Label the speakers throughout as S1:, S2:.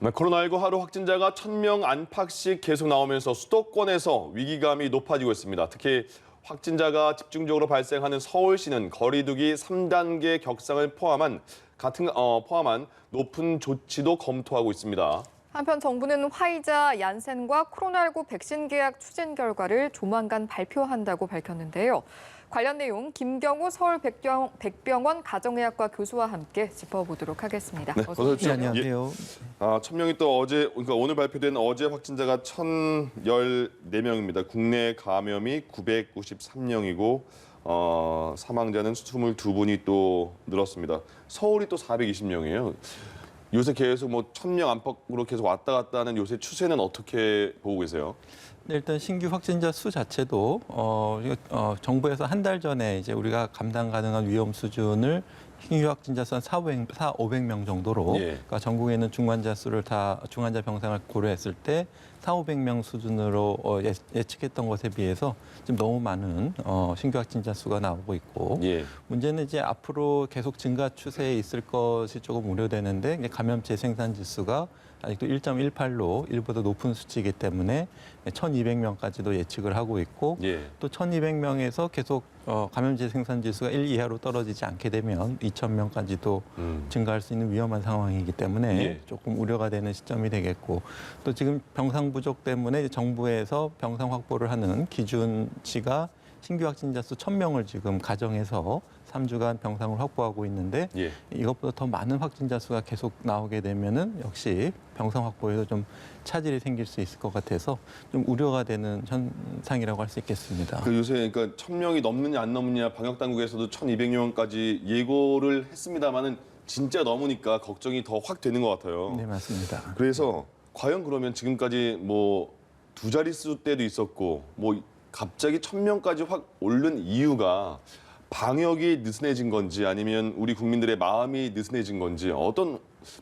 S1: 네, 코로나19 하루 확진자가 1,000명 안팎씩 계속 나오면서 수도권에서 위기감이 높아지고 있습니다. 특히 확진자가 집중적으로 발생하는 서울시는 거리두기 3단계 격상을 포함한 높은 조치도 검토하고 있습니다.
S2: 한편 정부는 화이자, 얀센과 코로나19 백신 계약 추진 결과를 조만간 발표한다고 밝혔는데요. 관련 내용 김경우 서울 백병원 가정의학과 교수와 함께 짚어보도록 하겠습니다.
S1: 네, 어서 오십시오.
S3: 안녕하세요.
S1: 1,000명이 또 그러니까 오늘 발표된 어제 확진자가 1,014명입니다. 국내 감염이 993명이고 사망자는 22분이 또 늘었습니다. 서울이 또 420명이에요. 요새 계속 1,000명 안팎으로 계속 왔다 갔다 하는 요새 추세는 어떻게 보고 계세요?
S3: 네, 일단 신규 확진자 수 자체도 정부에서 한 달 전에 이제 우리가 감당 가능한 위험 수준을 신규 확진자 수 한 500명 정도로
S1: 예.
S3: 그러니까 전국에 있는 중환자 수를 중환자 병상을 고려했을 때 400~500명 수준으로 예측했던 것에 비해서 지금 너무 많은 신규 확진자 수가 나오고 있고
S1: 예.
S3: 문제는 이제 앞으로 계속 증가 추세에 있을 것이 조금 우려되는데 감염체 생산 지수가 아직도 1.18로 일보다 높은 수치이기 때문에 1,200명까지도 예측을 하고 있고
S1: 예.
S3: 또 1,200명에서 계속 감염체 생산 지수가 1 이하로 떨어지지 않게 되면 2,000명까지도 증가할 수 있는 위험한 상황이기 때문에
S1: 예.
S3: 조금 우려가 되는 시점이 되겠고 또 지금 병상 부족 때문에 정부에서 병상 확보를 하는 기준치가 신규 확진자 수 1,000명을 지금 가정해서 3주간 병상을 확보하고 있는데
S1: 예.
S3: 이것보다 더 많은 확진자 수가 계속 나오게 되면은 역시 병상 확보에도 좀 차질이 생길 수 있을 것 같아서 좀 우려가 되는 현상이라고 할 수 있겠습니다.
S1: 요새 그러니까 1,000명이 넘느냐 안 넘느냐 방역 당국에서도 1,200명까지 예고를 했습니다만은 진짜 넘으니까 걱정이 더 확 되는 것 같아요.
S3: 네, 맞습니다.
S1: 그래서 과연 그러면 지금까지 두 자릿수 때도 있었고 갑자기 1,000명까지 확 오른 이유가 방역이 느슨해진 건지 아니면 우리 국민들의 마음이 느슨해진 건지 어떤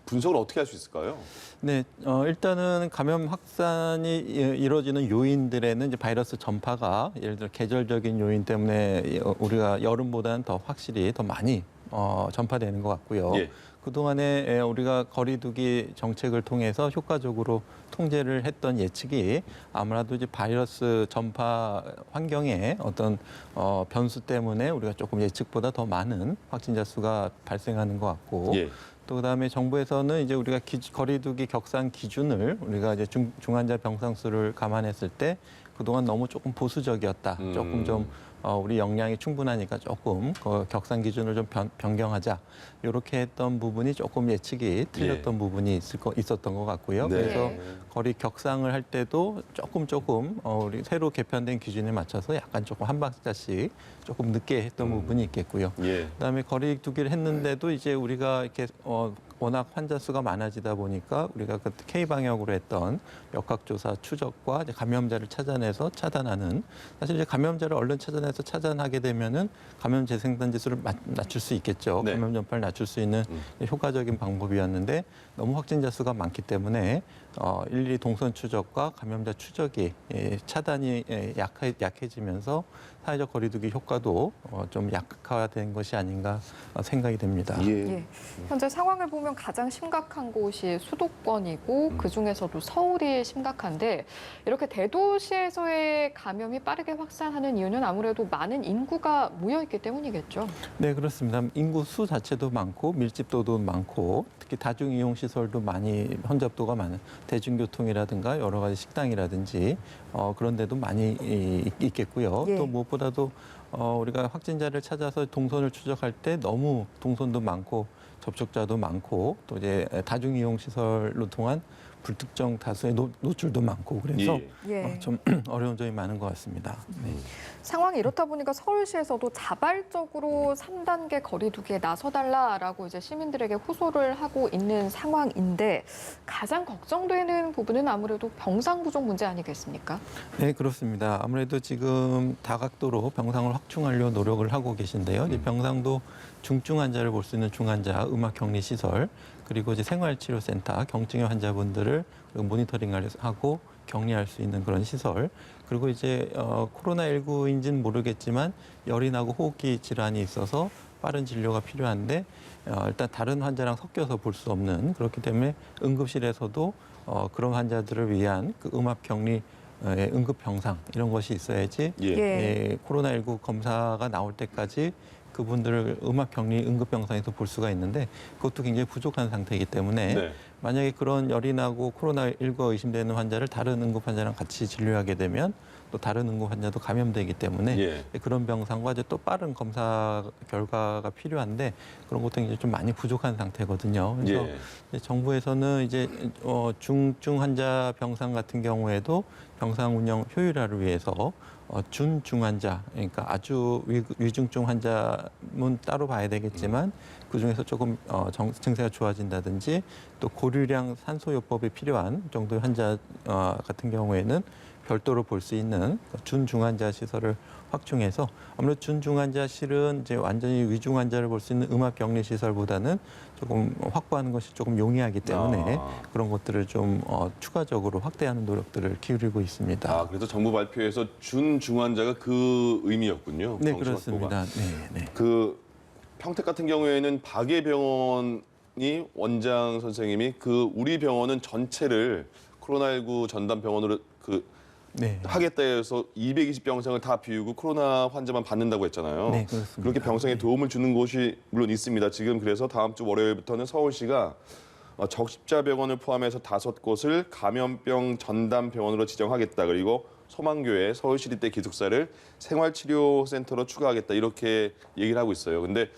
S1: 분석을 어떻게 할 수 있을까요?
S3: 네, 일단은 감염 확산이 이루어지는 요인들에는 이제 바이러스 전파가 예를 들어 계절적인 요인 때문에 우리가 여름보다는 더 확실히 더 많이 전파되는 것 같고요.
S1: 예.
S3: 그동안에 우리가 거리두기 정책을 통해서 효과적으로 통제를 했던 예측이 아무래도 이제 바이러스 전파 환경의 어떤 변수 때문에 우리가 조금 예측보다 더 많은 확진자 수가 발생하는 것 같고
S1: 예.
S3: 또 그다음에 정부에서는 이제 우리가 거리두기 격상 기준을 우리가 이제 중환자 병상 수를 감안했을 때 그동안 너무 조금 보수적이었다. 조금 좀 우리 역량이 충분하니까 조금 그 격상 기준을 좀 변경하자. 이렇게 했던 부분이 조금 예측이 틀렸던 부분이 있었던 것 같고요.
S1: 네.
S3: 그래서 거리 격상을 할 때도 조금 우리 새로 개편된 기준에 맞춰서 약간 조금 한 박자씩 조금 늦게 했던 부분이 있겠고요.
S1: 예.
S3: 그다음에 거리두기를 했는데도 이제 우리가 이렇게 워낙 환자 수가 많아지다 보니까 우리가 그 K 방역으로 했던 역학조사 추적과 이제 감염자를 찾아내서 차단하는 사실 이제 감염자를 얼른 찾아내서 차단하게 되면은 감염 재생산 지수를 낮출 수 있겠죠.
S1: 네.
S3: 감염 전파를 낮출 수 있는 효과적인 방법이었는데 너무 확진자 수가 많기 때문에 일일이 동선 추적과 감염자 추적이 차단이 약해지면서 사회적 거리두기 효과도 좀 약화된 것이 아닌가 생각이 됩니다.
S2: 예. 현재 상황을 보면 가장 심각한 곳이 수도권이고 그중에서도 서울이 심각한데 이렇게 대도시에서의 감염이 빠르게 확산하는 이유는 아무래도 많은 인구가 모여있기 때문이겠죠.
S3: 네, 그렇습니다. 인구 수 자체도 많고 밀집도도 많고 특히 다중이용 시설도 많이 혼잡도가 많은 대중교통이라든가 여러 가지 식당이라든지 그런 데도 많이 있겠고요.
S2: 예.
S3: 또 무엇보다도 우리가 확진자를 찾아서 동선을 추적할 때 너무 동선도 많고 접촉자도 많고 또 이제 다중이용 시설로 통한 불특정 다수의 노출도 많고 그래서
S2: 예.
S3: 좀 어려운 점이 많은 것 같습니다. 네.
S2: 상황이 이렇다 보니까 서울시에서도 자발적으로 3단계 거리두기에 나서달라라고 이제 시민들에게 호소를 하고 있는 상황인데 가장 걱정되는 부분은 아무래도 병상 부족 문제 아니겠습니까?
S3: 네, 그렇습니다. 아무래도 지금 다각도로 병상을 확충하려고 노력을 하고 계신데요. 이제 병상도 중증 환자를 볼 수 있는 중환자 음악격리 시설 그리고 이제 생활치료센터 경증의 환자분들을 모니터링하고 격리할 수 있는 그런 시설 그리고 이제 코로나19인지는 모르겠지만 열이 나고 호흡기 질환이 있어서 빠른 진료가 필요한데 일단 다른 환자랑 섞여서 볼 수 없는 그렇기 때문에 응급실에서도 그런 환자들을 위한 그 음압격리 응급 병상 이런 것이 있어야지
S2: 예.
S3: 코로나19 검사가 나올 때까지 그분들을 음압격리 응급병상에서 볼 수가 있는데 그것도 굉장히 부족한 상태이기 때문에
S1: 네.
S3: 만약에 그런 열이 나고 코로나19가 의심되는 환자를 다른 응급 환자랑 같이 진료하게 되면 또 다른 응급 환자도 감염되기 때문에
S1: 예.
S3: 그런 병상과 이제 또 빠른 검사 결과가 필요한데 그런 것도 이제 좀 많이 부족한 상태거든요. 그래서
S1: 예.
S3: 이제 정부에서는 이제 중증 환자 병상 같은 경우에도 병상 운영 효율화를 위해서 준중 환자, 그러니까 아주 위중증 환자는 따로 봐야 되겠지만 그중에서 조금 증세가 좋아진다든지 또 고류량 산소요법이 필요한 정도의 환자 같은 경우에는 별도로 볼 수 있는 준중환자 시설을 확충해서 아무래도 준중환자실은 이제 완전히 위중 환자를 볼 수 있는 음압격리 시설보다는 조금 확보하는 것이 조금 용이하기 때문에 그런 것들을 좀 추가적으로 확대하는 노력들을 기울이고 있습니다.
S1: 그래서 정부 발표에서 준중환자가 그 의미였군요.
S3: 네,
S1: 병실 확보가.
S3: 그렇습니다. 네.
S1: 그 평택 같은 경우에는 박예병원이 원장 선생님이 그 우리 병원은 전체를 코로나19 전담 병원으로
S3: 네.
S1: 하겠다 해서 220병상을 다 비우고 코로나 환자만 받는다고 했잖아요.
S3: 네, 그렇습니다.
S1: 그렇게 병상에 도움을 주는 곳이 물론 있습니다. 지금 그래서 다음 주 월요일부터는 서울시가 적십자병원을 포함해서 5곳을 감염병 전담 병원으로 지정하겠다. 그리고 소망교회 서울시립대 기숙사를 생활치료센터로 추가하겠다. 이렇게 얘기를 하고 있어요. 근데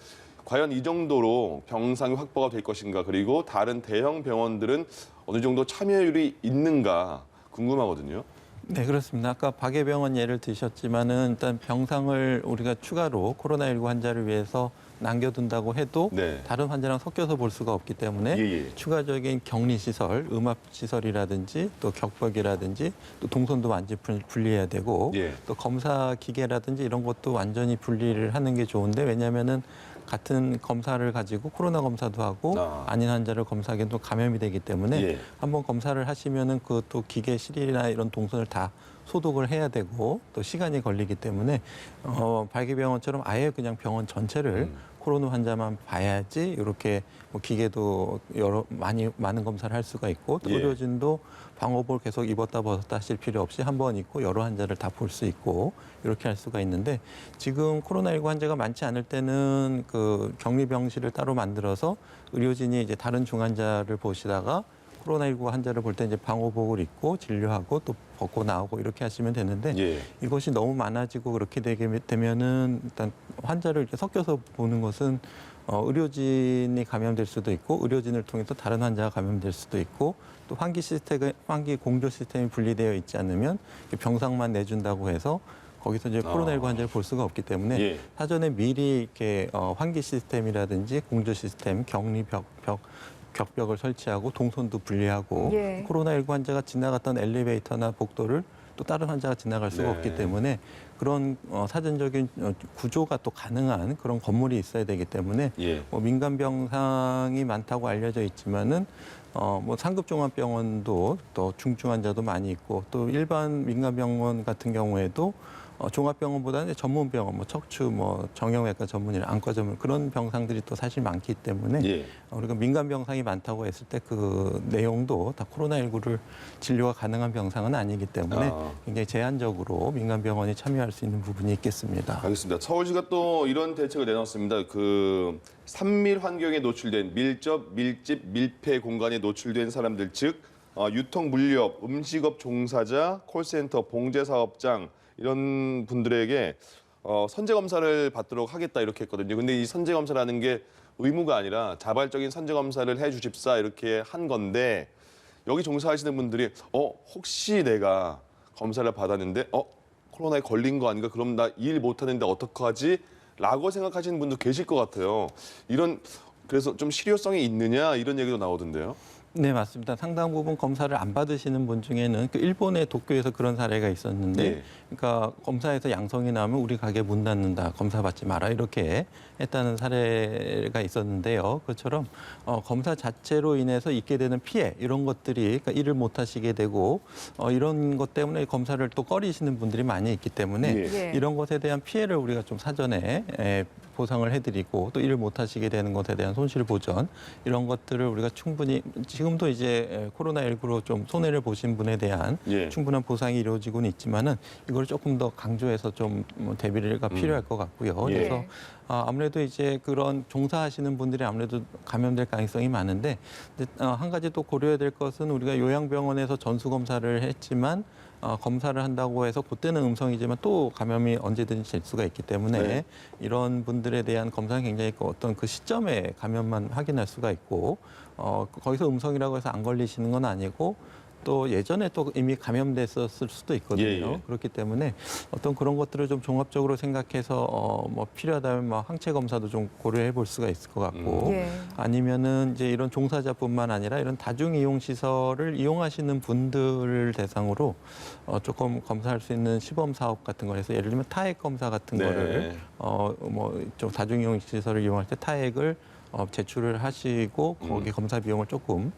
S1: 과연 이 정도로 병상이 확보가 될 것인가, 그리고 다른 대형 병원들은 어느 정도 참여율이 있는가 궁금하거든요.
S3: 네, 그렇습니다. 아까 박예병원 예를 드셨지만은 일단 병상을 우리가 추가로 코로나19 환자를 위해서 남겨둔다고 해도
S1: 네.
S3: 다른 환자랑 섞여서 볼 수가 없기 때문에
S1: 예.
S3: 추가적인 격리시설, 음압시설이라든지 또 격벽이라든지 또 동선도 완전히 분리해야 되고
S1: 예.
S3: 또 검사 기계라든지 이런 것도 완전히 분리를 하는 게 좋은데 왜냐하면은 같은 검사를 가지고 코로나 검사도 하고 아닌 환자를 검사하기에도 감염이 되기 때문에
S1: 예.
S3: 한번 검사를 하시면은 그 또 기계 실이나 이런 동선을 다 소독을 해야 되고 또 시간이 걸리기 때문에 발기병원처럼 아예 그냥 병원 전체를 코로나 환자만 봐야지 이렇게 뭐 기계도 많은 검사를 할 수가 있고 또
S1: 예.
S3: 의료진도 방호복을 계속 입었다 벗었다 하실 필요 없이 한 번 입고 여러 환자를 다 볼 수 있고 이렇게 할 수가 있는데 지금 코로나19 환자가 많지 않을 때는 그 격리병실을 따로 만들어서 의료진이 이제 다른 중환자를 보시다가 코로나19 환자를 볼 때 이제 방호복을 입고 진료하고 또 벗고 나오고 이렇게 하시면 되는데
S1: 예.
S3: 이것이 너무 많아지고 그렇게 되게 되면은 일단 환자를 이렇게 섞여서 보는 것은 의료진이 감염될 수도 있고 의료진을 통해서 다른 환자가 감염될 수도 있고 또 환기 공조 시스템이 분리되어 있지 않으면 병상만 내준다고 해서 거기서 이제 코로나19 환자를 볼 수가 없기 때문에
S1: 예.
S3: 사전에 미리 이렇게 환기 시스템이라든지 공조 시스템, 격벽을 설치하고 동선도 분리하고
S2: 예.
S3: 코로나19 환자가 지나갔던 엘리베이터나 복도를 또 다른 환자가 지나갈 수가
S1: 네.
S3: 없기 때문에 그런 사전적인 구조가 또 가능한 그런 건물이 있어야 되기 때문에
S1: 예.
S3: 뭐 민간 병상이 많다고 알려져 있지만은 뭐 상급 종합병원도 또 중증 환자도 많이 있고 또 일반 민간 병원 같은 경우에도 종합병원보다는 전문병원, 뭐 척추, 뭐 정형외과 전문이나 안과 전문 그런 병상들이 또 사실 많기 때문에
S1: 예.
S3: 우리가 민간 병상이 많다고 했을 때 그 내용도 다 코로나19를 진료가 가능한 병상은 아니기 때문에 굉장히 제한적으로 민간 병원이 참여할 수 있는 부분이 있겠습니다.
S1: 알겠습니다. 서울시가 또 이런 대책을 내놨습니다. 그 산밀 환경에 노출된 밀접, 밀집, 밀폐 공간에 노출된 사람들, 즉 유통 물류업, 음식업 종사자, 콜센터, 봉제 사업장 이런 분들에게 선제 검사를 받도록 하겠다 이렇게 했거든요. 근데 이 선제 검사라는 게 의무가 아니라 자발적인 선제 검사를 해주십사 이렇게 한 건데 여기 종사하시는 분들이 혹시 내가 검사를 받았는데 코로나에 걸린 거 아닌가? 그럼 나 일 못하는데 어떡하지? 라고 생각하시는 분도 계실 것 같아요. 그래서 좀 실효성이 있느냐 이런 얘기도 나오던데요.
S3: 네, 맞습니다. 상당 부분 검사를 안 받으시는 분 중에는 그 일본의 도쿄에서 그런 사례가 있었는데,
S1: 네.
S3: 그러니까 검사에서 양성이 나오면 우리 가게 문 닫는다, 검사 받지 마라 이렇게 했다는 사례가 있었는데요. 그처럼 검사 자체로 인해서 있게 되는 피해 이런 것들이 그러니까 일을 못 하시게 되고 이런 것 때문에 검사를 또 꺼리시는 분들이 많이 있기 때문에
S2: 예.
S3: 이런 것에 대한 피해를 우리가 좀 사전에 보상을 해드리고 또 일을 못 하시게 되는 것에 대한 손실 보전 이런 것들을 우리가 충분히 지금도 이제 코로나19로 좀 손해를 보신 분에 대한
S1: 예.
S3: 충분한 보상이 이루어지고는 있지만은 이걸 조금 더 강조해서 좀 대비가 필요할 것 같고요.
S1: 예.
S3: 그래서 아무래도 이제 그런 종사하시는 분들이 아무래도 감염될 가능성이 많은데 한 가지 또 고려해야 될 것은 우리가 요양병원에서 전수 검사를 했지만 검사를 한다고 해서 그때는 음성이지만 또 감염이 언제든지 될 수가 있기 때문에
S1: 네.
S3: 이런 분들에 대한 검사는 굉장히 어떤 그 시점에 감염만 확인할 수가 있고 거기서 음성이라고 해서 안 걸리시는 건 아니고 또 예전에 또 이미 감염됐었을 수도 있거든요.
S1: 예, 예.
S3: 그렇기 때문에 어떤 그런 것들을 좀 종합적으로 생각해서 뭐 필요하다면 뭐 항체 검사도 좀 고려해 볼 수가 있을 것 같고
S2: 예.
S3: 아니면은 이제 이런 종사자뿐만 아니라 이런 다중 이용 시설을 이용하시는 분들을 대상으로 조금 검사할 수 있는 시범 사업 같은 거에서 예를 들면 타액 검사 같은
S1: 네.
S3: 거를 뭐 좀 다중 이용 시설을 이용할 때 타액을 제출을 하시고 거기 검사 비용을 조금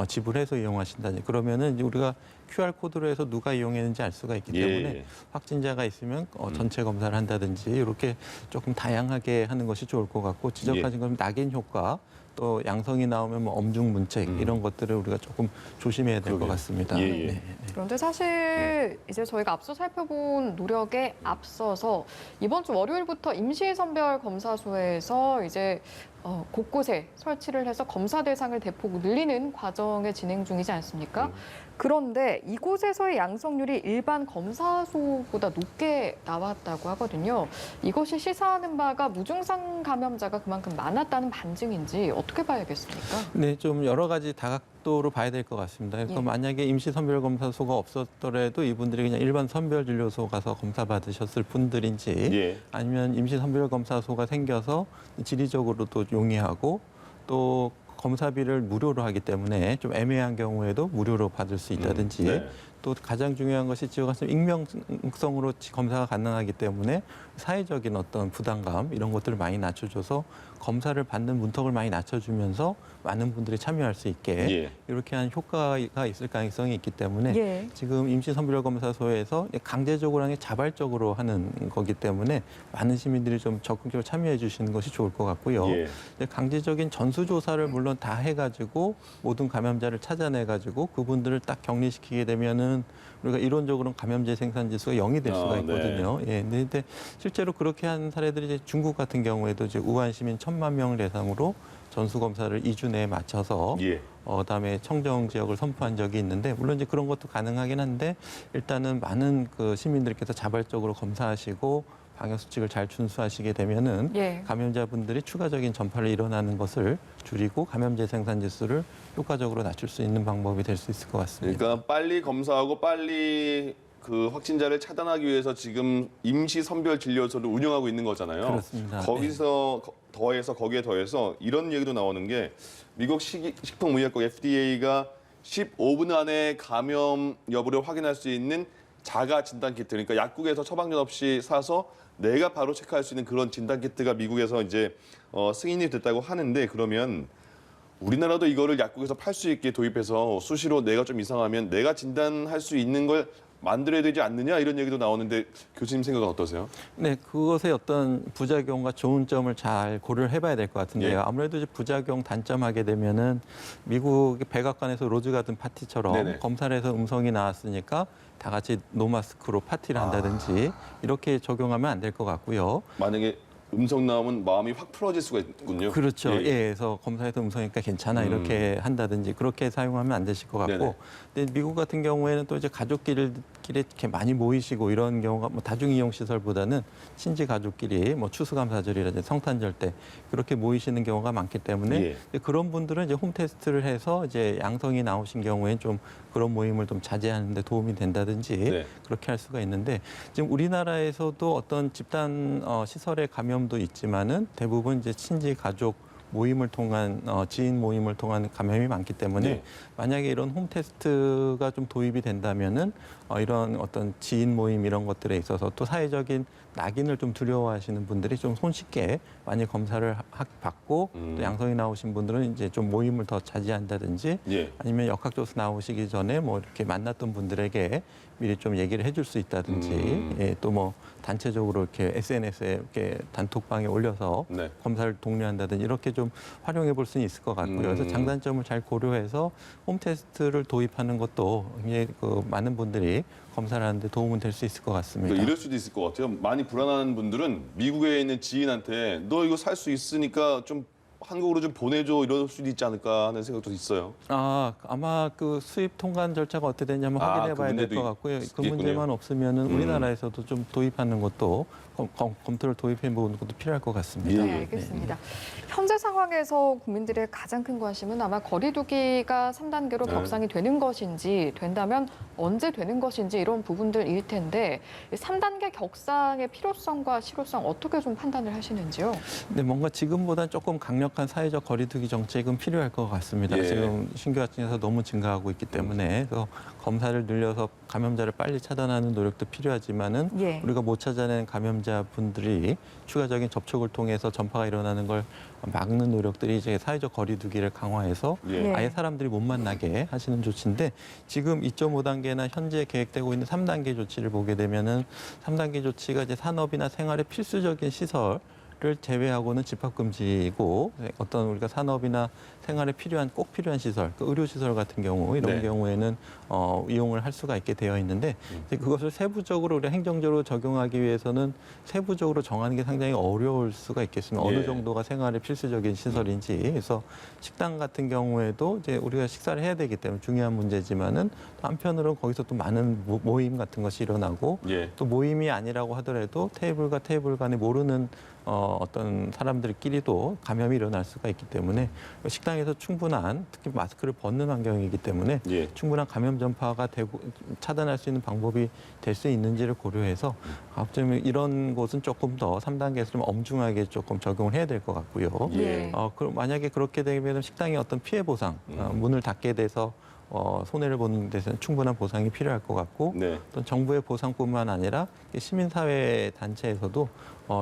S3: 지불해서 이용하신다니 그러면은 이제 우리가 QR 코드로 해서 누가 이용했는지 알 수가 있기 때문에
S1: 예.
S3: 확진자가 있으면 전체 검사를 한다든지 이렇게 조금 다양하게 하는 것이 좋을 것 같고 지적하신 것은 낙인 효과 또 양성이 나오면 뭐 엄중 문책 이런 것들을 우리가 조금 조심해야 될 것
S1: 그러게요.
S3: 같습니다.
S1: 예, 예.
S3: 네.
S2: 그런데 사실 이제 저희가 앞서 살펴본 노력에 앞서서 이번 주 월요일부터 임시선별검사소에서 이제 곳곳에 설치를 해서 검사 대상을 대폭 늘리는 과정에 진행 중이지 않습니까? 그런데 이곳에서의 양성률이 일반 검사소보다 높게 나왔다고 하거든요. 이것이 시사하는 바가 무증상 감염자가 그만큼 많았다는 반증인지 어떻게 봐야겠습니까?
S3: 네, 좀 여러 가지 다각도로 봐야 될 것 같습니다. 그래서
S2: 예.
S3: 만약에 임시선별검사소가 없었더라도 이분들이 그냥 일반 선별진료소 가서 검사 받으셨을 분들인지
S1: 예.
S3: 아니면 임시선별검사소가 생겨서 지리적으로도 용이하고 또 검사비를 무료로 하기 때문에 좀 애매한 경우에도 무료로 받을 수 있다든지
S1: 네.
S3: 또 가장 중요한 것이 지금 같은 익명성으로 검사가 가능하기 때문에 사회적인 어떤 부담감 이런 것들을 많이 낮춰줘서 검사를 받는 문턱을 많이 낮춰주면서 많은 분들이 참여할 수 있게
S1: 예.
S3: 이렇게 한 효과가 있을 가능성이 있기 때문에
S2: 예.
S3: 지금 임시선별검사소에서 강제적으로 하는 게 자발적으로 하는 거기 때문에 많은 시민들이 좀 적극적으로 참여해 주시는 것이 좋을 것 같고요.
S1: 예.
S3: 강제적인 전수조사를 물론 다 해가지고 모든 감염자를 찾아내가지고 그분들을 딱 격리시키게 되면은 우리가 이론적으로는 감염제 생산 지수가 0이 될 수가
S1: 네.
S3: 있거든요. 예, 근데 실제로 그렇게 한 사례들이 이제 중국 같은 경우에도 이제 우한 시민 1,000만 명을 대상으로 전수 검사를 2주 내에 맞춰서
S1: 예.
S3: 그다음에 청정 지역을 선포한 적이 있는데 물론 이제 그런 것도 가능하긴 한데 일단은 많은 그 시민들께서 자발적으로 검사하시고 방역 수칙을 잘 준수하시게 되면은
S2: 예.
S3: 감염자분들이 추가적인 전파를 일어나는 것을 줄이고 감염제 생산 지수를 효과적으로 낮출 수 있는 방법이 될 수 있을 것 같습니다.
S1: 그러니까 빨리 검사하고 빨리 그 확진자를 차단하기 위해서 지금 임시 선별 진료소를 운영하고 있는 거잖아요.
S3: 그렇습니다.
S1: 거기서 거기에 더해서 이런 얘기도 나오는 게 미국 식품의약국 FDA가 15분 안에 감염 여부를 확인할 수 있는 자가 진단 키트, 그러니까 약국에서 처방전 없이 사서 내가 바로 체크할 수 있는 그런 진단 키트가 미국에서 이제 승인이 됐다고 하는데 그러면 우리나라도 이거를 약국에서 팔 수 있게 도입해서 수시로 내가 좀 이상하면 내가 진단할 수 있는 걸 만들어야 되지 않느냐 이런 얘기도 나오는데 교수님 생각은 어떠세요?
S3: 네, 그것의 어떤 부작용과 좋은 점을 잘 고려를 해봐야 될 것 같은데요.
S1: 예.
S3: 아무래도 이제 부작용 단점하게 되면은 미국 백악관에서 로즈 가든 파티처럼
S1: 네네.
S3: 검사를 해서 음성이 나왔으니까 다 같이 노마스크로 파티를 한다든지 이렇게 적용하면 안 될 것 같고요.
S1: 만약에 음성 나오면 마음이 확 풀어질 수가 있군요.
S3: 그렇죠.
S1: 예,
S3: 예, 그래서 검사에서 음성이니까 괜찮아 이렇게 한다든지 그렇게 사용하면 안 되실 것 같고.
S1: 네네.
S3: 근데 미국 같은 경우에는 또 이제 가족끼리 이렇게 많이 모이시고 이런 경우가 뭐 다중 이용 시설보다는 친지 가족끼리 뭐 추수감사절이라든지 성탄절 때 그렇게 모이시는 경우가 많기 때문에
S1: 예.
S3: 이제 그런 분들은 이제 홈 테스트를 해서 이제 양성이 나오신 경우에는 좀 그런 모임을 좀 자제하는 데 도움이 된다든지
S1: 네.
S3: 그렇게 할 수가 있는데 지금 우리나라에서도 어떤 집단 시설의 감염도 있지만은 대부분 이제 친지 가족 모임을 통한 지인 모임을 통한 감염이 많기 때문에
S1: 네.
S3: 만약에 이런 홈 테스트가 좀 도입이 된다면은 이런 어떤 지인 모임 이런 것들에 있어서 또 사회적인 낙인을 좀 두려워하시는 분들이 좀 손쉽게 많이 검사를 받고 또 양성이 나오신 분들은 이제 좀 모임을 더 자제한다든지
S1: 예.
S3: 아니면 역학조사 나오시기 전에 뭐 이렇게 만났던 분들에게 미리 좀 얘기를 해줄 수 있다든지 예, 또 뭐 단체적으로 이렇게 SNS에 이렇게 단톡방에 올려서
S1: 네.
S3: 검사를 독려한다든지 이렇게 좀 활용해 볼 수는 있을 것 같고요. 그래서 장단점을 잘 고려해서 홈 테스트를 도입하는 것도 굉장히 많은 분들이 검사를 하는데 도움은 될 수 있을 것 같습니다.
S1: 그러니까 이럴 수도 있을 것 같아요. 많이 불안한 분들은 미국에 있는 지인한테 너 이거 살 수 있으니까 좀 한국으로 좀 보내줘 이럴 수도 있지 않을까 하는 생각도 있어요.
S3: 아마 그 수입 통관 절차가 어떻게 되는지 한번
S1: 아,
S3: 확인해
S1: 그
S3: 봐야 될
S1: 문제도
S3: 것 같고요. 그
S1: 있겠군요.
S3: 문제만 없으면은 우리나라에서도 좀 도입하는 것도 검토를 도입해 보는 것도 필요할 것 같습니다.
S1: 예.
S2: 네, 알겠습니다. 현재 상황에서 국민들의 가장 큰 관심은 아마 거리두기가 3단계로
S1: 네.
S2: 격상이 되는 것인지, 된다면 언제 되는 것인지 이런 부분들일 텐데 3단계 격상의 필요성과 실효성 어떻게 좀 판단을 하시는지요?
S3: 근데 뭔가 지금보다 조금 강력한 사회적 거리두기 정책은 필요할 것 같습니다.
S1: 예.
S3: 지금 신규 확진자가 너무 증가하고 있기 때문에 그래서 검사를 늘려서 감염자를 빨리 차단하는 노력도 필요하지만은
S2: 예.
S3: 우리가 못 찾아낸 감염자분들이 추가적인 접촉을 통해서 전파가 일어나는 걸 막는 노력들이 이제 사회적 거리두기를 강화해서
S1: 예.
S3: 아예 사람들이 못 만나게 하시는 조치인데 지금 2.5단계나 현재 계획되고 있는 3단계 조치를 보게 되면은 3단계 조치가 이제 산업이나 생활의 필수적인 시설 를 제외하고는 집합금지이고 어떤 우리가 산업이나 생활에 꼭 필요한 시설, 의료시설 같은 경우 이런
S1: 네.
S3: 경우에는 이용을 할 수가 있게 되어 있는데 이제 그것을 세부적으로 우리가 행정적으로 적용하기 위해서는 세부적으로 정하는 게 상당히 어려울 수가 있겠습니다.
S1: 예.
S3: 어느 정도가 생활의 필수적인 시설인지 그래서 식당 같은 경우에도 이제 우리가 식사를 해야 되기 때문에 중요한 문제지만은 또 한편으로는 거기서 또 많은 모임 같은 것이 일어나고
S1: 예.
S3: 또 모임이 아니라고 하더라도 테이블과 테이블 간에 모르는 어떤 사람들끼리도 감염이 일어날 수가 있기 때문에 식당에서 충분한 특히 마스크를 벗는 환경이기 때문에
S1: 예.
S3: 충분한 감염 전파가 되고 차단할 수 있는 방법이 될 수 있는지를 고려해서 어쩌면 이런 곳은 조금 더 3단계에서 좀 엄중하게 조금 적용을 해야 될 것 같고요.
S1: 예.
S3: 만약에 그렇게 되면 식당의 어떤 피해 보상, 문을 닫게 돼서 손해를 보는 데서는 충분한 보상이 필요할 것 같고
S1: 네.
S3: 또 정부의 보상뿐만 아니라 시민사회 단체에서도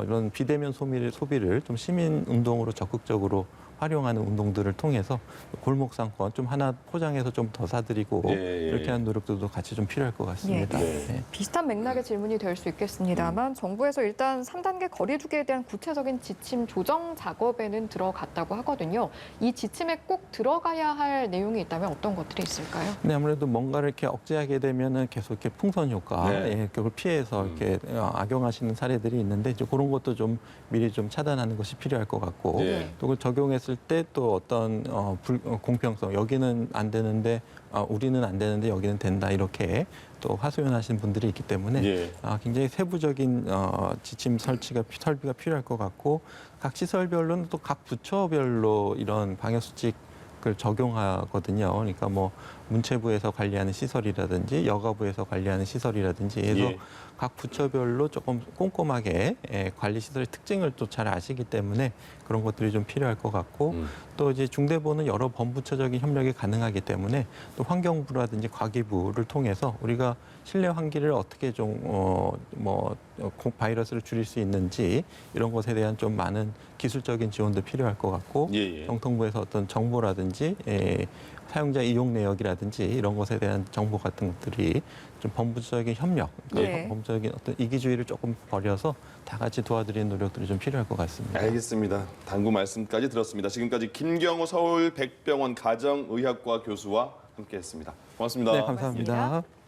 S3: 이런 비대면 소비를 좀 시민 운동으로 적극적으로 활용하는 운동들을 통해서 골목 상권 좀 하나 포장해서 좀 더 사드리고
S1: 예.
S3: 이렇게 하는 노력들도 같이 좀 필요할 것 같습니다.
S1: 예.
S3: 네.
S2: 비슷한 맥락의 질문이 될 수 있겠습니다만 정부에서 일단 3단계 거리두기에 대한 구체적인 지침 조정 작업에는 들어갔다고 하거든요. 이 지침에 꼭 들어가야 할 내용이 있다면 어떤 것들이 있을까요?
S3: 근데 아무래도 뭔가를 이렇게 억제하게 되면은 계속 이렇게 풍선 효과,
S1: 네.
S3: 그걸 피해서 이렇게 악용하시는 사례들이 있는데 이제 그런 것도 좀 미리 좀 차단하는 것이 필요할 것 같고
S1: 예.
S3: 또 그걸 적용했을 때 또 어떤 공평성 여기는 안 되는데 우리는 안 되는데 여기는 된다 이렇게 또 하소연하시는 분들이 있기 때문에
S1: 예.
S3: 굉장히 세부적인 지침 설비가 필요할 것 같고 각 시설별로는 또 각 부처별로 이런 방역 수칙을 적용하거든요. 그러니까 뭐 문체부에서 관리하는 시설이라든지 여가부에서 관리하는 시설이라든지 해서
S1: 예.
S3: 각 부처별로 조금 꼼꼼하게 관리 시설의 특징을 또 잘 아시기 때문에 그런 것들이 좀 필요할 것 같고 또 이제 중대부는 여러 범부처적인 협력이 가능하기 때문에 또 환경부라든지 과기부를 통해서 우리가 실내 환기를 어떻게 좀 바이러스를 줄일 수 있는지 이런 것에 대한 좀 많은 기술적인 지원도 필요할 것 같고
S1: 예.
S3: 정통부에서 어떤 정보라든지 사용자 이용 내역이라든지 이런 것에 대한 정보 같은 것들이 좀 범부처적인 협력,
S2: 네.
S3: 범부처적인 어떤 이기주의를 조금 버려서 다 같이 도와드리는 노력들이 좀 필요할 것 같습니다.
S1: 알겠습니다. 당부 말씀까지 들었습니다. 지금까지 김경호 서울 백병원 가정의학과 교수와 함께했습니다. 고맙습니다.
S3: 네, 감사합니다.
S2: 고맙습니다.